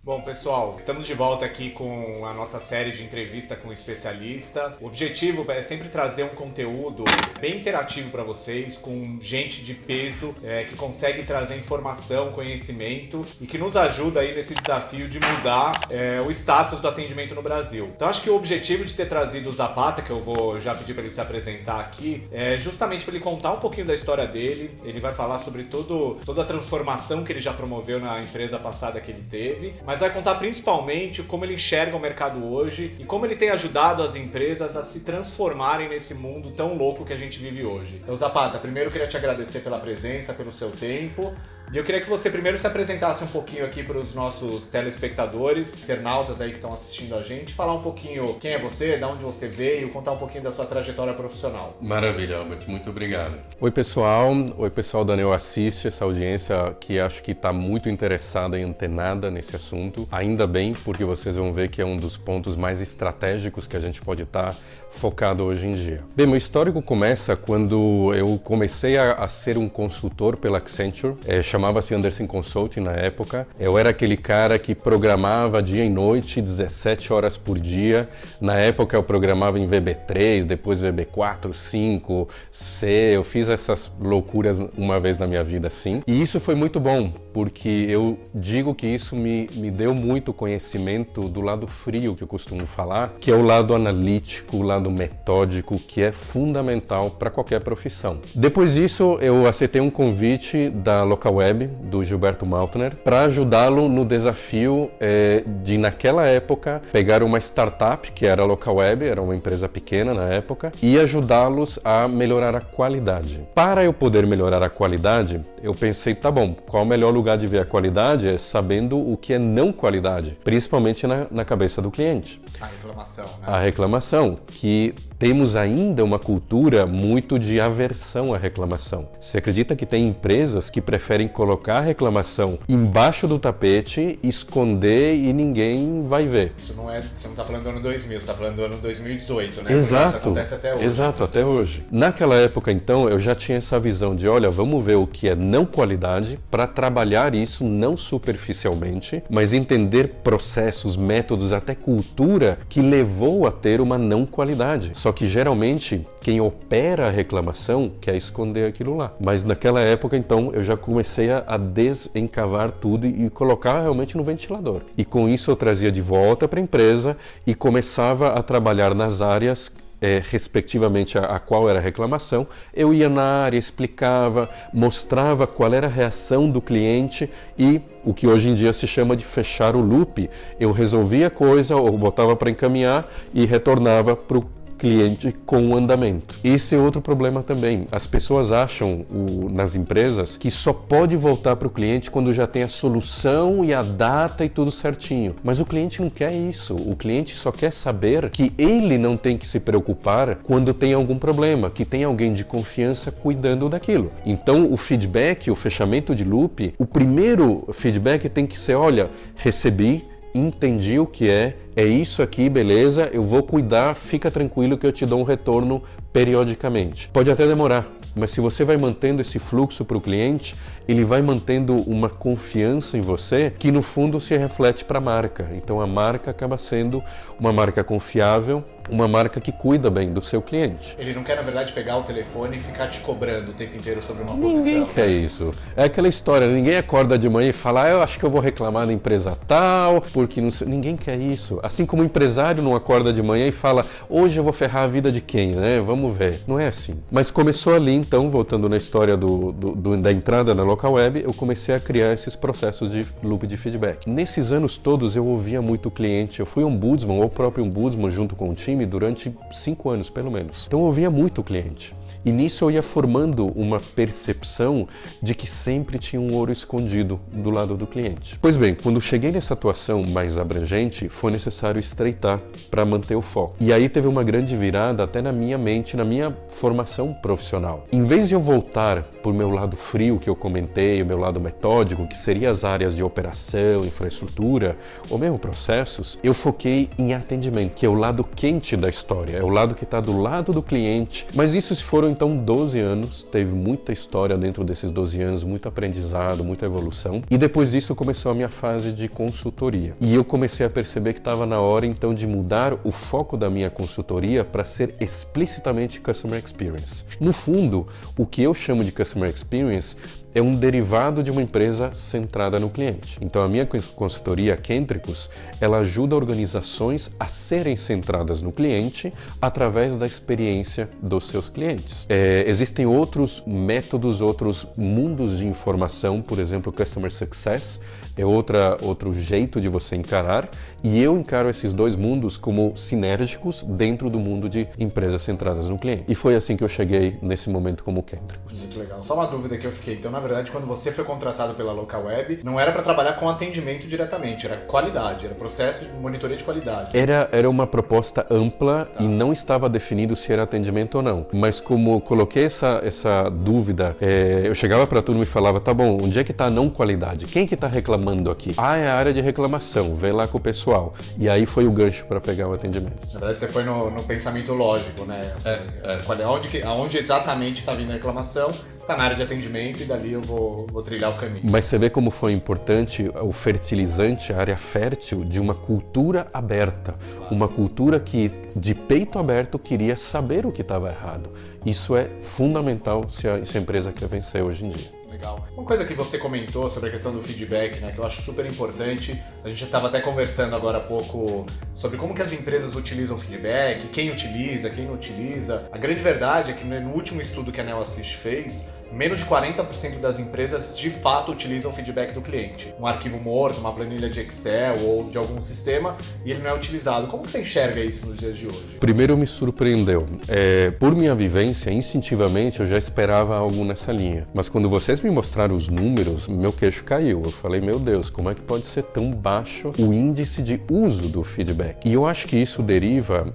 Bom, pessoal, estamos de volta aqui com a nossa série de entrevista com um especialista. O objetivo é sempre trazer um conteúdo bem interativo para vocês, com gente de peso, que consegue trazer informação, conhecimento e que nos ajuda aí nesse desafio de mudar o status do atendimento no Brasil. Então, acho que o objetivo de ter trazido o Zapata, que eu vou já pedir para ele se apresentar aqui, é justamente para ele contar um pouquinho da história dele. Ele vai falar sobre toda a transformação que ele já promoveu na empresa passada que ele teve, mas vai contar principalmente como ele enxerga o mercado hoje e como ele tem ajudado as empresas a se transformarem nesse mundo tão louco que a gente vive hoje. Então, Zapata, primeiro eu queria te agradecer pela presença, pelo seu tempo. E eu queria que você primeiro se apresentasse um pouquinho aqui para os nossos telespectadores, internautas aí que estão assistindo a gente, falar um pouquinho quem é você, de onde você veio, contar um pouquinho da sua trajetória profissional. Maravilha, Albert, muito obrigado. Oi pessoal da Neo Assiste, essa audiência que acho que está muito interessada e antenada nesse assunto. Ainda bem, porque vocês vão ver que é um dos pontos mais estratégicos que a gente pode estar focado hoje em dia. Bem, meu histórico começa quando eu comecei a ser um consultor pela Accenture, chamava-se Andersen Consulting na época. Eu era aquele cara que programava dia e noite, 17 horas por dia. Na época eu programava em VB3, depois VB4, 5, C. Eu fiz essas loucuras uma vez na minha vida assim. E isso foi muito bom, porque eu digo que isso me deu muito conhecimento do lado frio que eu costumo falar, que é o lado analítico, o lado metódico, que é fundamental para qualquer profissão. Depois disso, eu aceitei um convite da Localweb, do Gilberto Maltner, para ajudá-lo no desafio de, naquela época, pegar uma startup, que era a Localweb, era uma empresa pequena na época, e ajudá-los a melhorar a qualidade. Para eu poder melhorar a qualidade, eu pensei, tá bom, qual o melhor lugar de ver a qualidade é sabendo o que é não qualidade, principalmente na cabeça do cliente. A reclamação, né? A reclamação, que temos ainda uma cultura muito de aversão à reclamação. Você acredita que tem empresas que preferem colocar a reclamação embaixo do tapete, esconder e ninguém vai ver? Isso não é, você não está falando do ano 2000, você está falando do ano 2018, né? Exato. Isso acontece até hoje. Exato, até hoje. Naquela época, então, eu já tinha essa visão de, olha, vamos ver o que é não qualidade para trabalhar isso não superficialmente, mas entender processos, métodos, até cultura que levou a ter uma não qualidade. Só que geralmente quem opera a reclamação quer esconder aquilo lá. Mas naquela época, então, eu já comecei a desencavar tudo e colocar realmente no ventilador. E com isso eu trazia de volta para a empresa e começava a trabalhar nas áreas respectivamente a qual era a reclamação. Eu ia na área, explicava, mostrava qual era a reação do cliente e o que hoje em dia se chama de fechar o loop. Eu resolvia a coisa ou botava para encaminhar e retornava para o cliente com o andamento. Esse é outro problema também. As pessoas acham nas empresas que só pode voltar para o cliente quando já tem a solução e a data e tudo certinho. Mas o cliente não quer isso. O cliente só quer saber que ele não tem que se preocupar quando tem algum problema, que tem alguém de confiança cuidando daquilo. Então o feedback, o fechamento de loop, o primeiro feedback tem que ser, olha, recebi, entendi o que é isso aqui, beleza, eu vou cuidar, fica tranquilo que eu te dou um retorno periodicamente. Pode até demorar, mas se você vai mantendo esse fluxo para o cliente, ele vai mantendo uma confiança em você que no fundo se reflete para a marca. Então a marca acaba sendo uma marca confiável, uma marca que cuida bem do seu cliente. Ele não quer, na verdade, pegar o telefone e ficar te cobrando o tempo inteiro sobre uma posição. Ninguém quer isso. É aquela história, ninguém acorda de manhã e fala, eu acho que eu vou reclamar da empresa tal, porque não sei. Ninguém quer isso. Assim como o empresário não acorda de manhã e fala, hoje eu vou ferrar a vida de quem, né? Vamos ver. Não é assim. Mas começou ali, então, voltando na história da entrada na Localweb, eu comecei a criar esses processos de loop de feedback. Nesses anos todos eu ouvia muito o cliente, eu fui ombudsman, ou próprio ombudsman junto com o time durante 5 anos, pelo menos. Então eu ouvia muito o cliente. E nisso eu ia formando uma percepção de que sempre tinha um ouro escondido do lado do cliente. Pois bem, quando cheguei nessa atuação mais abrangente, foi necessário estreitar para manter o foco. E aí teve uma grande virada até na minha mente, na minha formação profissional. Em vez de eu voltar para o meu lado frio que eu comentei, o meu lado metódico, que seria as áreas de operação, infraestrutura, ou mesmo processos, eu foquei em atendimento, que é o lado quente da história, é o lado que está do lado do cliente. Mas isso foram então 12 anos, teve muita história dentro desses 12 anos, muito aprendizado, muita evolução. E depois disso começou a minha fase de consultoria. E eu comecei a perceber que estava na hora então de mudar o foco da minha consultoria para ser explicitamente Customer Experience. No fundo, o que eu chamo de Customer Experience é um derivado de uma empresa centrada no cliente. Então a minha consultoria, Kentricus, ela ajuda organizações a serem centradas no cliente através da experiência dos seus clientes. Existem outros métodos, outros mundos de informação, por exemplo, Customer Success, é outro jeito de você encarar, e eu encaro esses dois mundos como sinérgicos dentro do mundo de empresas centradas no cliente. E foi assim que eu cheguei nesse momento como Kentricus. Muito legal. Só uma dúvida que eu fiquei. Então, na verdade, quando você foi contratado pela Local Web, não era para trabalhar com atendimento diretamente, era qualidade, era processo de monitoria de qualidade. Era uma proposta ampla e não estava definido se era atendimento ou não. Mas como eu coloquei essa dúvida, eu chegava para a turma e falava, tá bom, onde é que está a não qualidade? Quem que está reclamando aqui? É a área de reclamação, vê lá com o pessoal. E aí foi o gancho para pegar o atendimento. Na verdade, você foi no pensamento lógico, né? Assim, aonde exatamente está vindo a reclamação, está na área de atendimento e dali eu vou trilhar o caminho. Mas você vê como foi importante o fertilizante, a área fértil de uma cultura aberta. Uma cultura que, de peito aberto, queria saber o que estava errado. Isso é fundamental se a empresa quer vencer hoje em dia. Legal. Uma coisa que você comentou sobre a questão do feedback, né, que eu acho super importante, a gente estava até conversando agora há pouco sobre como que as empresas utilizam feedback, quem utiliza, quem não utiliza. A grande verdade é que no último estudo que a NeoAssist fez, menos de 40% das empresas de fato utilizam o feedback do cliente. Um arquivo morto, uma planilha de Excel ou de algum sistema, e ele não é utilizado. Como que você enxerga isso nos dias de hoje? Primeiro me surpreendeu. Por minha vivência, instintivamente eu já esperava algo nessa linha. Mas quando vocês me mostraram os números, meu queixo caiu. Eu falei, meu Deus, como é que pode ser tão baixo o índice de uso do feedback? E eu acho que isso deriva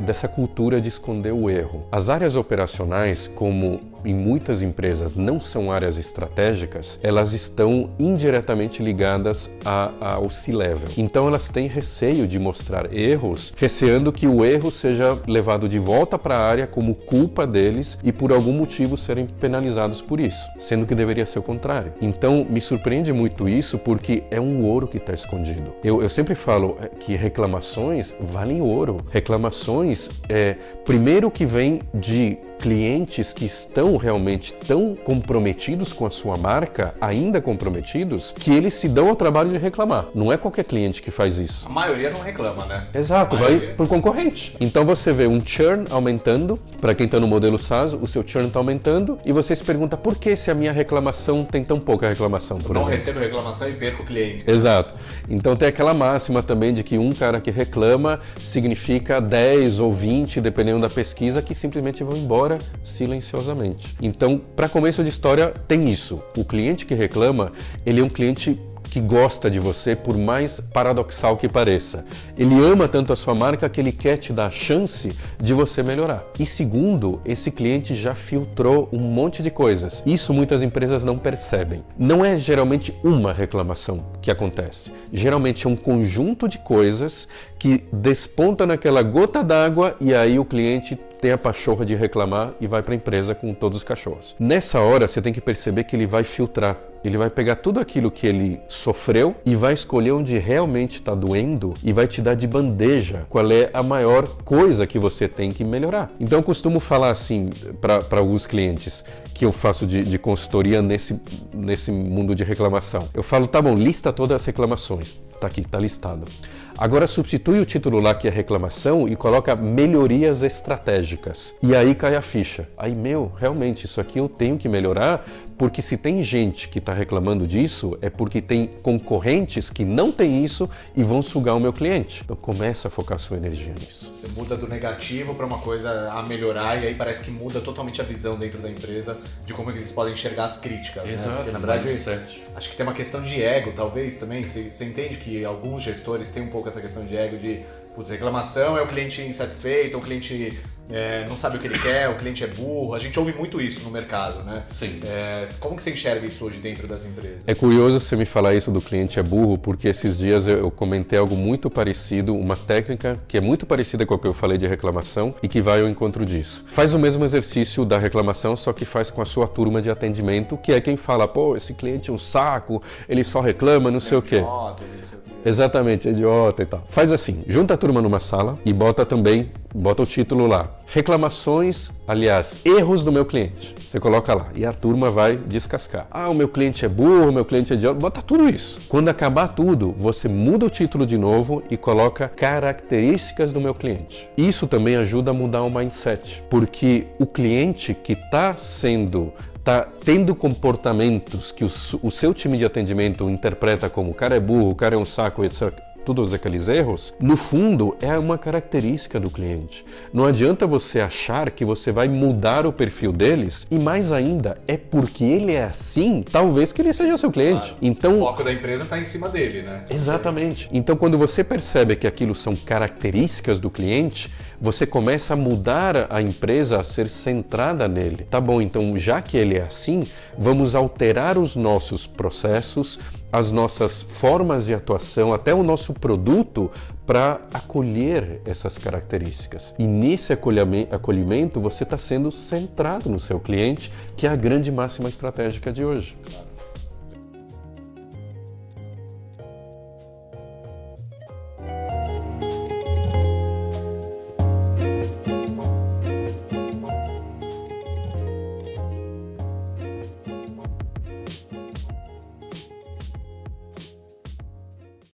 dessa cultura de esconder o erro. As áreas operacionais, como em muitas empresas não são áreas estratégicas, elas estão indiretamente ligadas ao C-Level. Então elas têm receio de mostrar erros, receando que o erro seja levado de volta para a área como culpa deles e por algum motivo serem penalizados por isso, sendo que deveria ser o contrário. Então me surpreende muito isso porque é um ouro que está escondido. Eu sempre falo que reclamações valem ouro. Reclamações primeiro que vem de clientes que estão realmente tão comprometidos com a sua marca, ainda comprometidos, que eles se dão ao trabalho de reclamar. Não é qualquer cliente que faz isso. A maioria não reclama, né? Exato, vai pro concorrente. Então você vê um churn aumentando, para quem está no modelo SaaS, o seu churn está aumentando, e você se pergunta por que se a minha reclamação tem tão pouca reclamação, por exemplo. Não recebo reclamação e perco o cliente. Exato. Então tem aquela máxima também de que um cara que reclama significa 10 ou 20, dependendo da pesquisa, que simplesmente vão embora silenciosamente. Então, para começo de história, tem isso. O cliente que reclama, ele é um cliente que gosta de você, por mais paradoxal que pareça. Ele ama tanto a sua marca que ele quer te dar a chance de você melhorar. E segundo, esse cliente já filtrou um monte de coisas. Isso muitas empresas não percebem. Não é geralmente uma reclamação que acontece. Geralmente é um conjunto de coisas que desponta naquela gota d'água e aí o cliente tem a pachorra de reclamar e vai para a empresa com todos os cachorros. Nessa hora, você tem que perceber que ele vai filtrar. Ele vai pegar tudo aquilo que ele sofreu e vai escolher onde realmente está doendo e vai te dar de bandeja qual é a maior coisa que você tem que melhorar. Então eu costumo falar assim para alguns clientes que eu faço de consultoria nesse mundo de reclamação. Eu falo, tá bom, lista todas as reclamações. Tá aqui, tá listado. Agora substitui o título lá que é reclamação e coloca melhorias estratégicas. E aí cai a ficha. Aí, realmente, isso aqui eu tenho que melhorar, porque se tem gente que está reclamando disso, é porque tem concorrentes que não têm isso e vão sugar o meu cliente. Então começa a focar sua energia nisso. Você muda do negativo para uma coisa a melhorar e aí parece que muda totalmente a visão dentro da empresa de como eles podem enxergar as críticas. Exato, né? Porque, na verdade, acho que tem uma questão de ego, talvez, também. Você entende que alguns gestores têm um pouco essa questão de ego de Putz, reclamação é o cliente insatisfeito, o cliente não sabe o que ele quer, o cliente é burro. A gente ouve muito isso no mercado, né? Sim. Como que você enxerga isso hoje dentro das empresas? É curioso você me falar isso do cliente é burro, porque esses dias eu comentei algo muito parecido, uma técnica que é muito parecida com o que eu falei de reclamação e que vai ao encontro disso. Faz o mesmo exercício da reclamação, só que faz com a sua turma de atendimento, que é quem fala, pô, esse cliente é um saco, ele só reclama, não sei o quê. Exatamente, é idiota e tal. Faz assim, junta a turma numa sala e bota o título lá. Reclamações, aliás, erros do meu cliente. Você coloca lá e a turma vai descascar. Ah, o meu cliente é burro, o meu cliente é idiota. Bota tudo isso. Quando acabar tudo, você muda o título de novo e coloca características do meu cliente. Isso também ajuda a mudar o mindset, porque o cliente que está tendo comportamentos que o seu time de atendimento interpreta como o cara é burro, o cara é um saco, etc., todos aqueles erros, no fundo é uma característica do cliente. Não adianta você achar que você vai mudar o perfil deles e mais ainda, é porque ele é assim, talvez que ele seja seu cliente. Claro. Então, o foco da empresa está em cima dele, né? Exatamente. Então, quando você percebe que aquilo são características do cliente, você começa a mudar a empresa a ser centrada nele. Tá bom, então já que ele é assim, vamos alterar os nossos processos, as nossas formas de atuação, até o nosso produto para acolher essas características. E nesse acolhimento você está sendo centrado no seu cliente, que é a grande máxima estratégica de hoje. Claro.